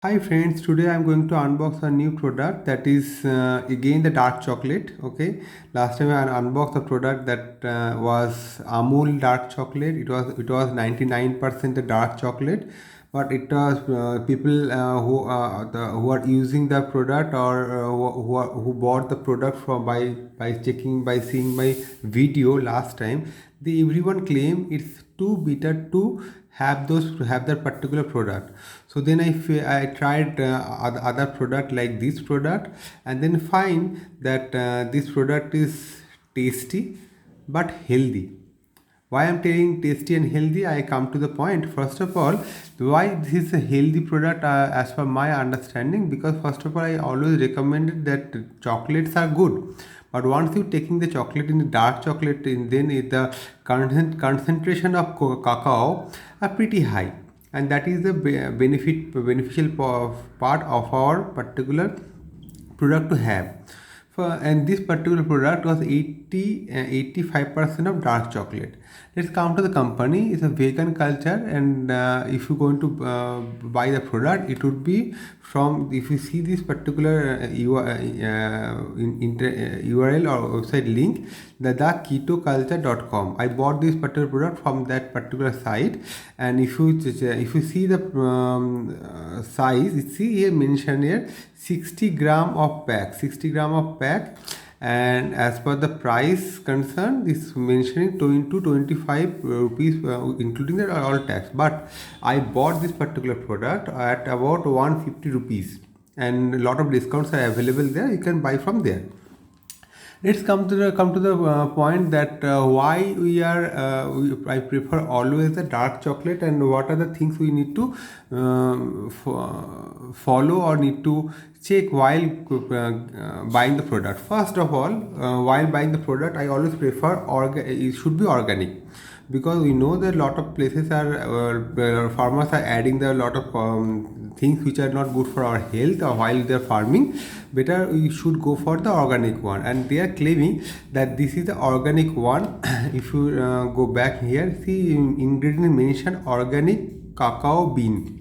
Hi friends, today I'm going to unbox a new product that is again the dark chocolate. Okay, last time I unboxed a product that was Amul dark chocolate. It was 99% the dark chocolate, but it was people who are using the product or who bought the product from by checking by seeing my video last time. They everyone claim it's too bitter to have that particular product. So then I tried other product like this product, and then find that this product is tasty but healthy. Why I'm telling tasty and healthy, I come to the point. First of all, why this is a healthy product, as per my understanding, because first of all I always recommended that chocolates are good, but once you taking the chocolate in the dark chocolate, then the concentration of cacao are pretty high, and that is the beneficial part of our particular product to have. And this particular product was 85% of dark chocolate. Let's come to the company. It's a vegan culture, and if you're going to buy the product, it would be from, if you see this particular URL or website link, theketoculture.com. I bought this particular product from that particular site, and if you see the size, you see here mentioned here 60 gram of pack, and as per the price concerned, this mentioning 20 to 25 rupees, including the all tax. But I bought this particular product at about 150 rupees, and a lot of discounts are available there. You can buy from there. Let's come to the point that why I prefer always the dark chocolate, and what are the things we need to follow or need to check while buying the product. First of all, while buying the product, I always prefer it should be organic, because we know that a lot of places are farmers are adding the lot of things which are not good for our health, or while they're farming. Better we should go for the organic one, and they are claiming that this is the organic one. If you go back here, see ingredient mentioned organic cacao bean.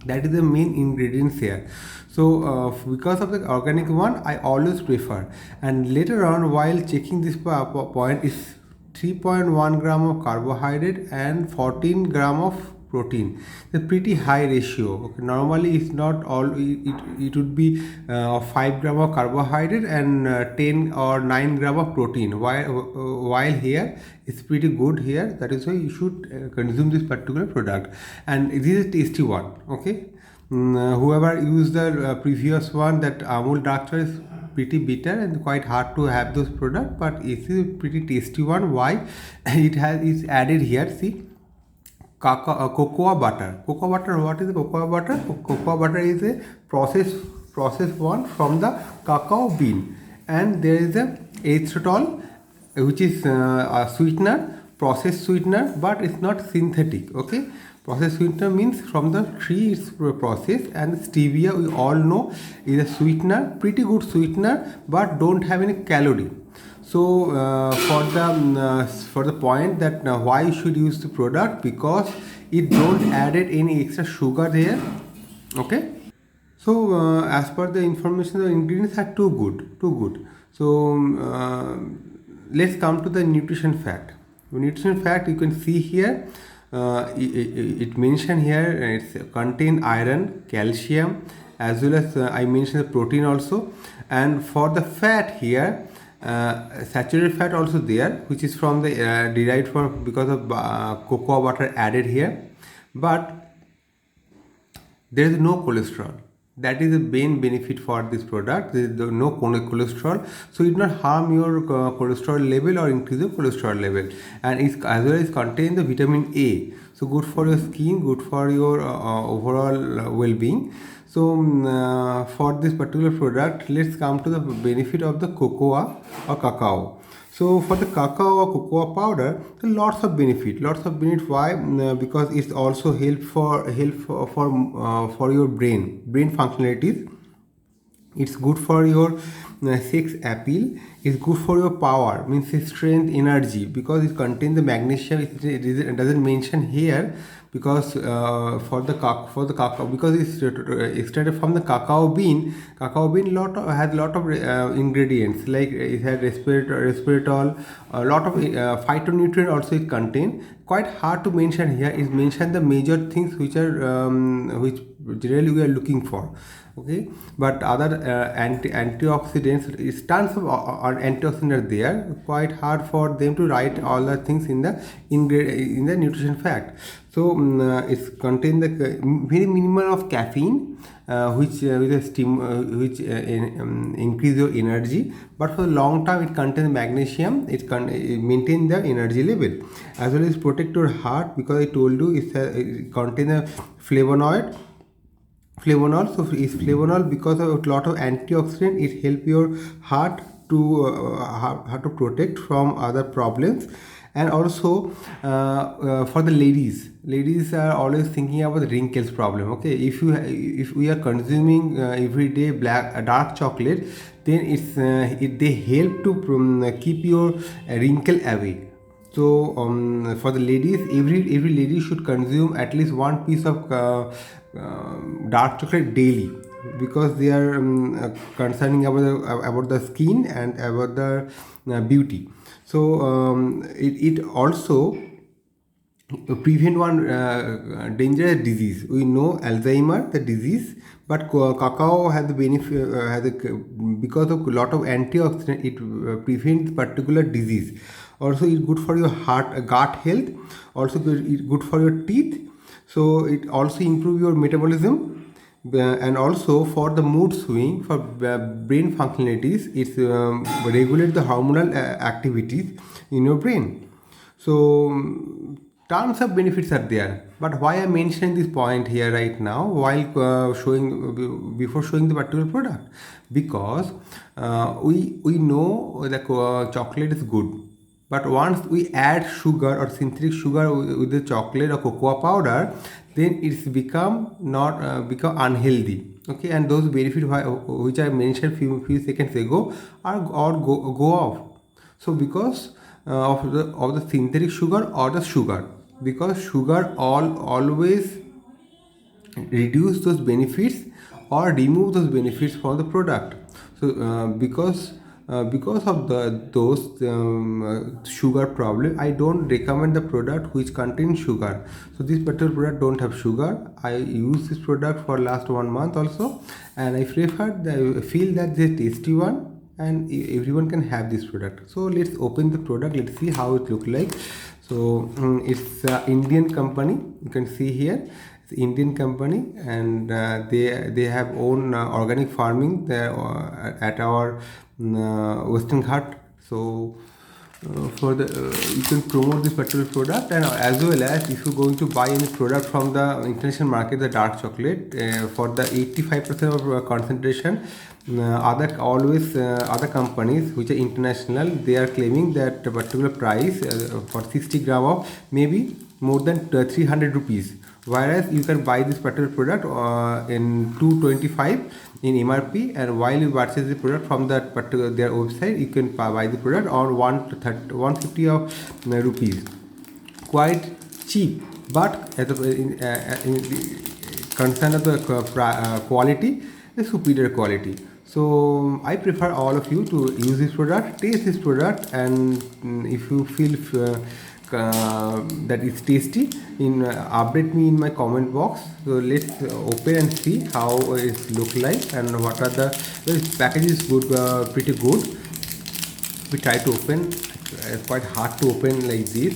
That is the main ingredients here. So because of the organic one, I always prefer. And later on, while checking this point, is 3.1 gram of carbohydrate and 14 gram of protein. It's a pretty high ratio. Okay, normally it's not all, it would be 5 gram of carbohydrate and 10 or 9 gram of protein, while here it's pretty good here. That is why you should consume this particular product, and this is a tasty one. Okay. Whoever used the previous one, that Amul dark chocolate, is pretty bitter and quite hard to have those products, but it is a pretty tasty one. Why? It's added here. See, cocoa butter. Cocoa butter. What is the cocoa butter? Cocoa butter is a process one from the cacao bean, and there is a erythritol, which is a sweetener, processed sweetener, but it's not synthetic. Okay, processed sweetener means from the tree it's processed, and stevia we all know is a sweetener, pretty good sweetener, but don't have any calorie. So for the point that why you should use the product, because it don't added any extra sugar there. Okay. So as per the information, the ingredients are too good. So let's come to the nutrition fact. The nutrition fact, you can see here, it mentioned here, it's contain iron, calcium, as well as I mentioned the protein also. And for the fat here, saturated fat also there, which is from the derived from, because of cocoa butter added here. But there is no cholesterol. That is the main benefit for this product. There is no cholesterol, so it not harm your cholesterol level or increase your cholesterol level. And it's as well as contain the vitamin A, so good for your skin, good for your overall well-being. So for this particular product, let's come to the benefit of the cocoa or cacao. So for the cacao or cocoa powder, there are lots of benefit. Why? Because it's also for your brain functionalities. It's good for your sex appeal. It's good for your power, means strength, energy, because it contains the magnesium. It doesn't mention here, because for the cacao, because it's extracted from the cacao bean. Cacao bean has lot of ingredients, like it has resveratrol, a lot of phytonutrient also it contain. Quite hard to mention here. Is mention the major things which are which generally we are looking for. Okay, but other antioxidants, is tons of antioxidants there. Quite hard for them to write all the things in the nutrition fact. So it's contain the very minimal of caffeine, which with a increase your energy, but for the long term it contains magnesium. It maintain the energy level, as well as protect your heart, because I told you it contains a flavonoid. Flavonol, so is flavonol because of a lot of antioxidant. It help your heart to how to protect from other problems. And also for the ladies are always thinking about the wrinkles problem. Okay, if we are consuming every day dark chocolate, then they help to keep your wrinkle away. So for the ladies, every lady should consume at least one piece of dark chocolate daily, because they are concerning about the skin and about the beauty. So it also prevent one dangerous disease. We know Alzheimer, the disease, but cacao has the benefit, because of a lot of antioxidant, it prevents particular disease. Also, it's good for your heart, gut health. Also, it's good for your teeth. So it also improve your metabolism, and also for the mood swing, for brain functionalities, it's regulate the hormonal activities in your brain. So tons of benefits are there. But why I mentioned this point here right now while before showing the particular product? Because we know that chocolate is good, but once we add sugar or synthetic sugar with the chocolate or cocoa powder, then it's become not become unhealthy. Okay, and those benefits which I mentioned few seconds ago are or go off. So because of the synthetic sugar or the sugar, because sugar always reduce those benefits or remove those benefits from the product. So because of those sugar problem, I don't recommend the product which contains sugar. So this particular product don't have sugar. I use this product for last 1 month also, and I feel that the tasty one, and everyone can have this product. So let's open the product. Let's see how it look like. So it's Indian company. You can see here it's Indian company, and they have own organic farming there at our Western Ghat. So for the you can promote this particular product, and as well as if you're going to buy any product from the international market, the dark chocolate, for the 85% of concentration, other companies which are international, they are claiming that a particular price for 60 gram of maybe more than 300 rupees, whereas you can buy this particular product in 225 in MRP, and while you purchase the product from that particular their website, you can buy the product on 150 of rupees. Quite cheap, but as in concern of the quality, the superior quality. So I prefer all of you to use this product, taste this product, and if you feel that it's tasty, update me in my comment box. So let's open and see how it look like, and what are the package is good, pretty good. We try to open. It's quite hard to open like this.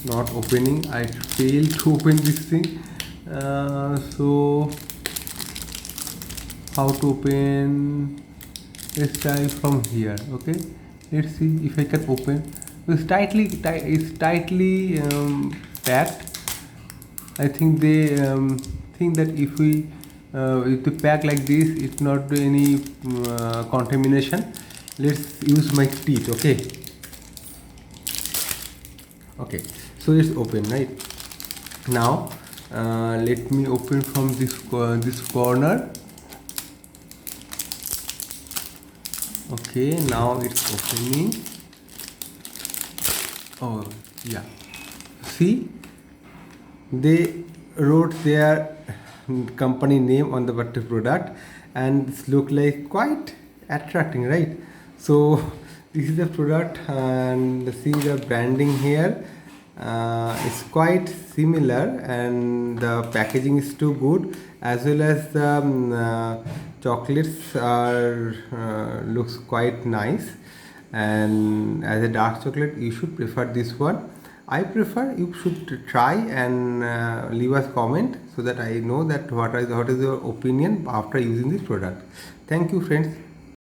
Not opening. I failed to open this thing. So how to open? Let's try from here. Okay, let's see if I can open. It's tightly packed. I think they think that if we pack like this, it's not any contamination. Let's use my teeth. Okay, so it's open right now. Let me open from this corner. Okay, now it's opening. Oh, yeah. See, they wrote their company name on the particular product, and this look like quite attracting, right? So this is the product, and see the branding here. It's quite similar, and the packaging is too good, as well as the chocolates are looks quite nice. And as a dark chocolate, you should prefer this one. I prefer you should try and leave us comment, so that I know that what is your opinion after using this product. Thank you, friends.